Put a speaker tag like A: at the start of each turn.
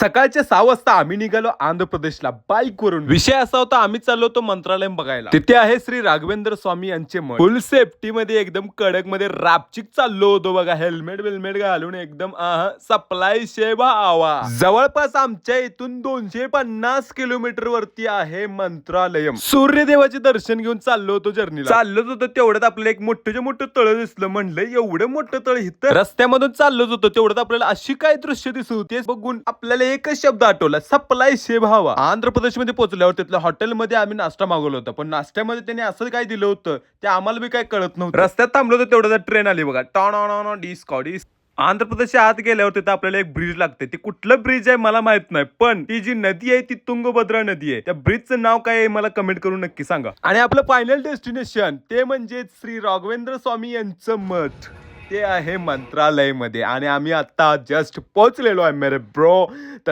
A: सकाळच्या 6 वाजता आम्ही निघालो आंध्र प्रदेशला बाईक वरून. विषय असा होता, आम्ही चाललो होतो मंत्रालय बघायला. तिथे आहे श्री राघवेंद्र स्वामी यांचे मठ. फुल सेफ्टी मध्ये एकदम कडक मध्ये रापचिक चाललो होतो बघा. हेल्मेट बिलमेट घालून एकदम सप्लाय शेबा आवा. जवळपास आमच्या इथून 250 किलोमीटर वरती आहे मंत्रालयम. सूर्यदेवाचे दर्शन घेऊन चाललो होतो जर्नीला. चाललोच होतो तेवढ्यात आपल्याला एक मोठं तळ दिसलं. म्हणलं एवढं मोठं तळ इथं. रस्त्यामधून चाललोच होतो तेवढ्यात आपल्याला अशी काय दृश्य दिसत होती बघून आपल्याला एकच शब्द आठवला, सप्लाय शेब हवा. आंध्र प्रदेश मध्ये पोहोचल्यावर तिथल्या हॉटेलमध्ये आम्ही नाश्ता मागवला होता, पण नाश्त्यामध्ये त्यांनी असं काय दिलं होतं ते आम्हाला बी काय कळत नव्हतं. रस्त्यात थांबलो होतो तेवढ्यात ट्रेन आली बघा. टॉन डिस्कॉडिस. आंध्र प्रदेशच्या आत गेल्यावर तिथं आपल्याला एक ब्रिज लागते. ते कुठलं ब्रिज आहे मला माहित नाही, पण ती जी नदी आहे ती तुंगभद्रा नदी आहे. त्या ब्रिजचं नाव काय आहे मला कमेंट करून नक्की सांगा. आणि आपलं फायनल डेस्टिनेशन ते म्हणजे श्री राघवेंद्र स्वामी यांचं मठ. ते आहे मंत्रालय मध्ये आणि आम्ही आता जस्ट पोहोचलेलो आहे मेरे ब्रो.